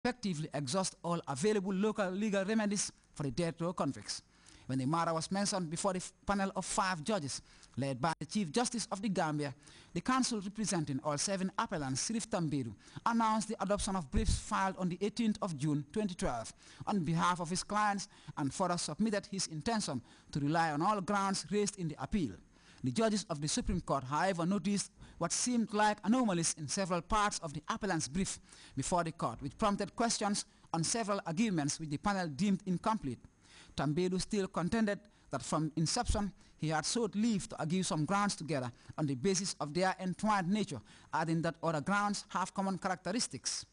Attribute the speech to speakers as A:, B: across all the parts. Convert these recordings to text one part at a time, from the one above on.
A: effectively exhaust all available local legal remedies for the death row convicts. When the matter was mentioned before the panel of 5 judges, led by the Chief Justice of the Gambia, the council representing all 7 appellants, Sirif Tambiru, announced the adoption of briefs filed on the 18th of June 2012 on behalf of his clients and further submitted his intention to rely on all grounds raised in the appeal. The judges of the Supreme Court, however, noticed what seemed like anomalies in several parts of the appellant's brief before the court, which prompted questions on several arguments which the panel deemed incomplete. Tambedu still contended that from inception he had sought leave to argue some grounds together on the basis of their entwined nature, adding that other grounds have common characteristics.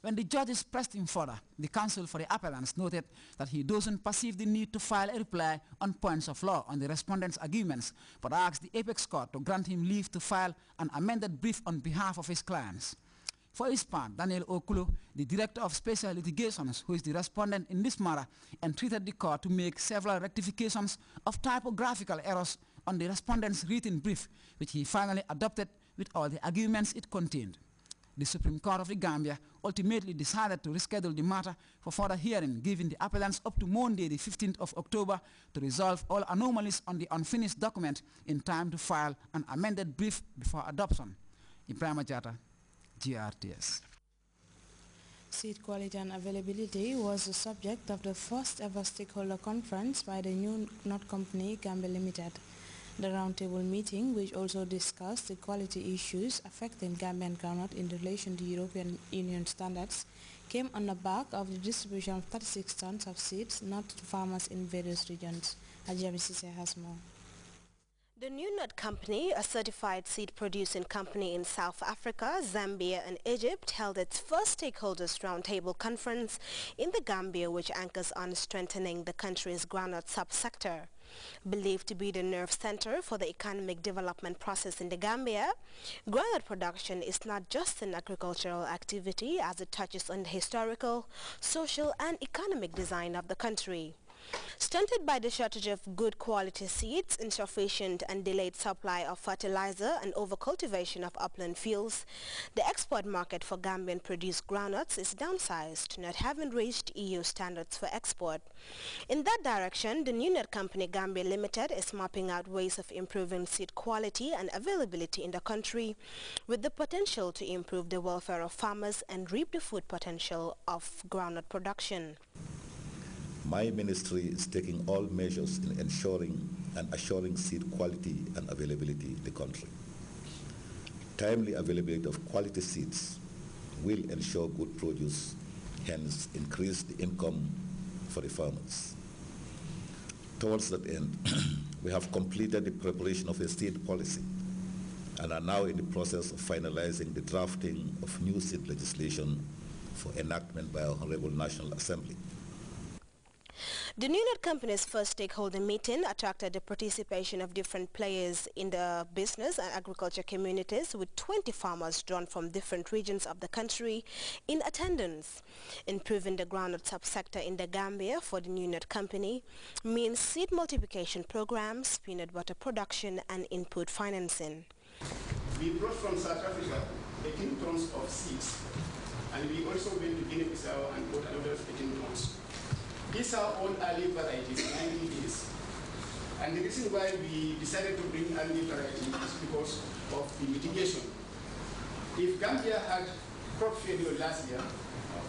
A: When the judges pressed him further, the counsel for the appellants noted that he doesn't perceive the need to file a reply on points of law on the respondent's arguments, but asked the Apex Court to grant him leave to file an amended brief on behalf of his clients. For his part, Daniel Okulo, the Director of Special Litigations, who is the respondent in this matter, entreated the court to make several rectifications of typographical errors on the respondent's written brief, which he finally adopted with all the arguments it contained. The Supreme Court of the Gambia ultimately decided to reschedule the matter for further hearing, giving the appellants up to Monday, the 15th of October, to resolve all anomalies on the unfinished document in time to file an amended brief before adoption. Ibrahim Ajata, Grts.
B: Seat quality and availability was the subject of the first ever stakeholder conference by the New Nut Company Gambia Limited. The roundtable meeting, which also discussed the quality issues affecting Gambian groundnut in relation to European Union standards, came on the back of the distribution of 36 tons of seeds not to farmers in various regions. Ajami Sise has more.
C: The New Nut Company, a certified seed producing company in South Africa, Zambia and Egypt, held its first stakeholders roundtable conference in the Gambia, which anchors on strengthening the country's groundnut subsector. Believed to be the nerve center for the economic development process in the Gambia, groundnut production is not just an agricultural activity as it touches on the historical, social and economic design of the country. Stunted by the shortage of good quality seeds, insufficient and delayed supply of fertilizer and overcultivation of upland fields, the export market for Gambian produced groundnuts is downsized, not having reached EU standards for export. In that direction, the New Nut Company Gambia Limited is mapping out ways of improving seed quality and availability in the country, with the potential to improve the welfare of farmers and reap the food potential of groundnut production.
D: My ministry is taking all measures in ensuring and assuring seed quality and availability in the country. Timely availability of quality seeds will ensure good produce, hence increase the income for the farmers. Towards that end, we have completed the preparation of a seed policy and are now in the process of finalizing the drafting of new seed legislation for enactment by our Honorable National Assembly.
C: The New Nut Company's first stakeholder meeting attracted the participation of different players in the business and agriculture communities, with 20 farmers drawn from different regions of the country in attendance. Improving the groundnut subsector in the Gambia for the New Nut Company means seed multiplication programs, peanut butter production and input financing.
E: We brought from South Africa 18 tons of seeds, and we also went to Guinea-Bissau and bought another 18 tons. These are all early varieties, 90 days. And the reason why we decided to bring early varieties is because of the mitigation. If Gambia had crop failure last year,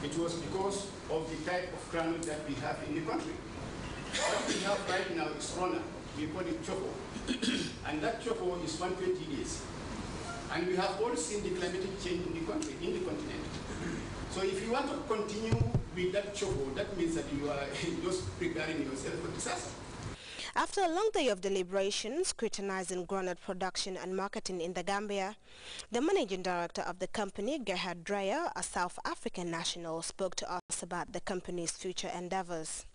E: it was because of the type of groundnut that we have in the country. What we have right now is Rona. We call it Choco. And that Choco is 120 days. And we have all seen the climatic change in the country, in the continent. So if you want to continue with that Choco, that means that you are just preparing yourself for disaster.
C: After a long day of deliberations, scrutinizing groundnut production and marketing in the Gambia, the managing director of the company, Gerhard Dreyer, a South African national, spoke to us about the company's future endeavors.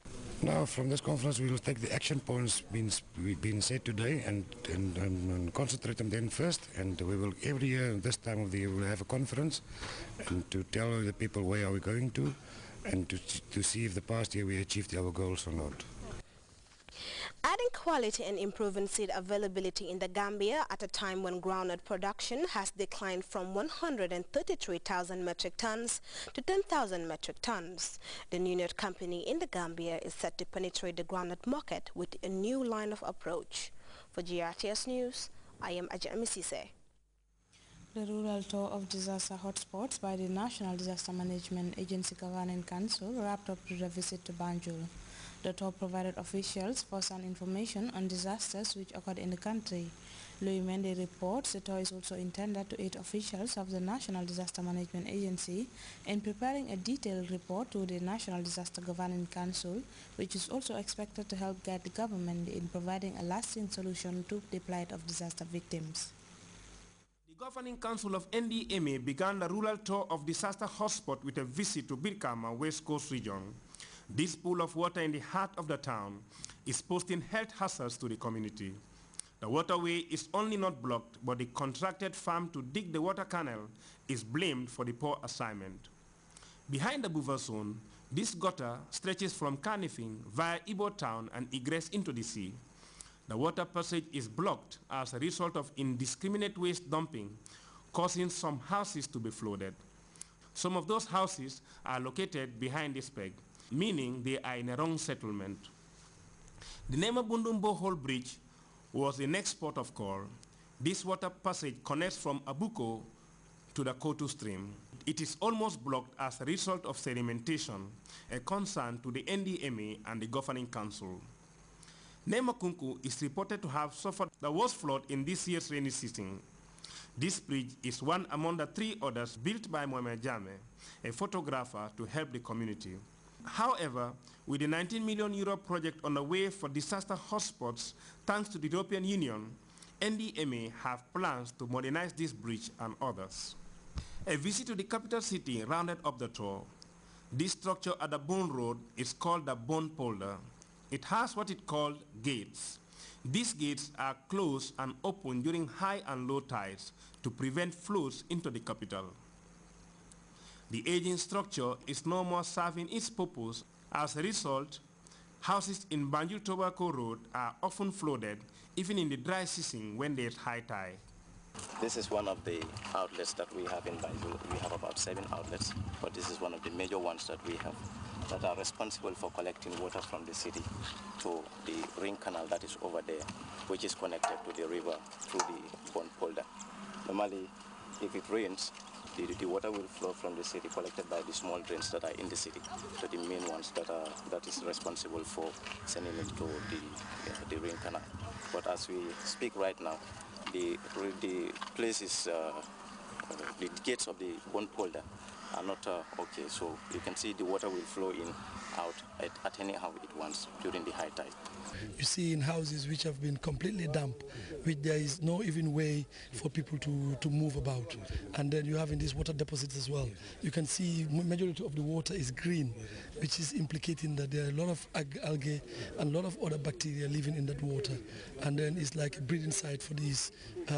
F: Now, from this conference, we will take the action points been said today and concentrate on them first. And we will every year, this time of the year, we will have a conference and to tell the people where are we going to, and to see if the past year we achieved our goals or not.
C: Adding quality and improving seed availability in the Gambia at a time when groundnut production has declined from 133,000 metric tons to 10,000 metric tons. The new nut company in the Gambia is set to penetrate the groundnut market with a new line of approach. For GRTS News, I am Ajami Sise.
B: The rural tour of disaster hotspots by the National Disaster Management Agency Governing Council wrapped up with a visit to Banjul. The tour provided officials first-hand information on disasters which occurred in the country. Louis Mende reports the tour is also intended to aid officials of the National Disaster Management Agency in preparing a detailed report to the National Disaster Governing Council, which is also expected to help guide the government in providing a lasting solution to the plight of disaster victims.
G: The Governing Council of NDMA began the rural tour of disaster hotspot with a visit to Birkama, West Coast region. This pool of water in the heart of the town is posing health hazards to the community. The waterway is only not blocked, but the contracted firm to dig the water canal is blamed for the poor assignment. Behind the buffer zone, this gutter stretches from Carnifing via Ibo town and egress into the sea. The water passage is blocked as a result of indiscriminate waste dumping, causing some houses to be flooded. Some of those houses are located behind this peg, meaning they are in a wrong settlement. The Nema Bundum Borehole Bridge was the next port of call. This water passage connects from Abuko to the Kotu stream. It is almost blocked as a result of sedimentation, a concern to the NDMA and the Governing Council. Nemakunku is reported to have suffered the worst flood in this year's rainy season. This bridge is one among the 3 others built by Mohamed Jame, a photographer, to help the community. However, with the €19 million project on the way for disaster hotspots, thanks to the European Union, NDMA have plans to modernize this bridge and others. A visit to the capital city rounded up the tour. This structure at the Bone Road is called the Bone Polder. It has what it called gates. These gates are closed and open during high and low tides to prevent flows into the capital. The aging structure is no more serving its purpose. As a result, houses in Banjul Tobacco Road are often flooded, even in the dry season when there's high tide.
H: This is one of the outlets that we have in Banjul. We have about 7 outlets, but this is one of the major ones that we have that are responsible for collecting water from the city to the ring canal that is over there, which is connected to the river through the pond polder. Normally, if it rains, the water will flow from the city, collected by the small drains that are in the city, to the main ones that is responsible for sending it to the ring canal. But as we speak right now, the place is, the gates of the pond polder are not okay, so you can see the water will flow in, out at anyhow it wants during the high tide.
I: You see in houses which have been completely damp, which there is no even way for people to move about. And then you have in these water deposits as well. You can see majority of the water is green, which is implicating that there are a lot of algae and a lot of other bacteria living in that water. And then it's like a breeding site for these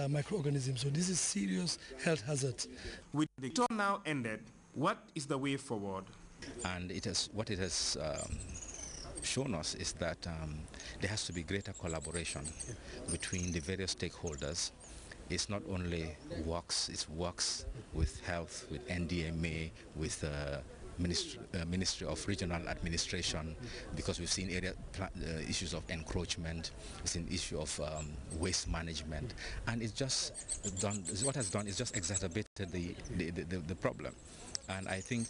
I: microorganisms. So this is serious health hazard.
G: With the tour now ended, what is the way forward?
J: And what it has shown us is that there has to be greater collaboration between the various stakeholders. It's not only works, it works with health, with NDMA, with Ministry of Regional Administration, because we've seen issues of encroachment, we've seen issue of waste management, and it's just done. What has done is just exacerbated the problem, and I think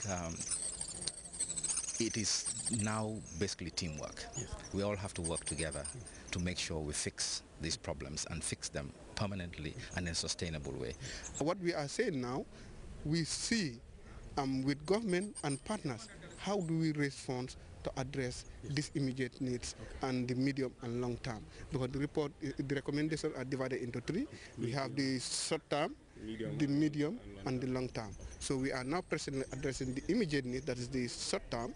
J: it is now basically teamwork. Yes. We all have to work together to make sure we fix these problems and fix them permanently and in a sustainable way.
K: What we are saying now, we see with government and partners, how do we raise funds to address these immediate needs and the medium and long term? Because the recommendations are divided into 3. We have the short term, the medium and the long term. So we are now presently addressing the immediate need, that is the short term,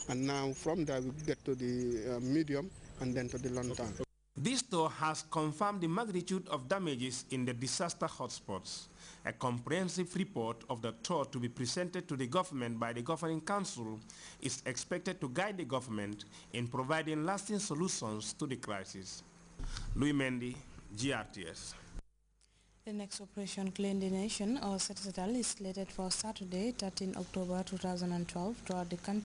K: and now from there we get to the medium and then to the long term.
G: This tour has confirmed the magnitude of damages in the disaster hotspots. A comprehensive report of the tour to be presented to the government by the Governing Council is expected to guide the government in providing lasting solutions to the crisis. Louis Mendy, GRTS.
B: The next operation, Clean the Nation or Citadel, is slated for Saturday, 13 October 2012 throughout the country.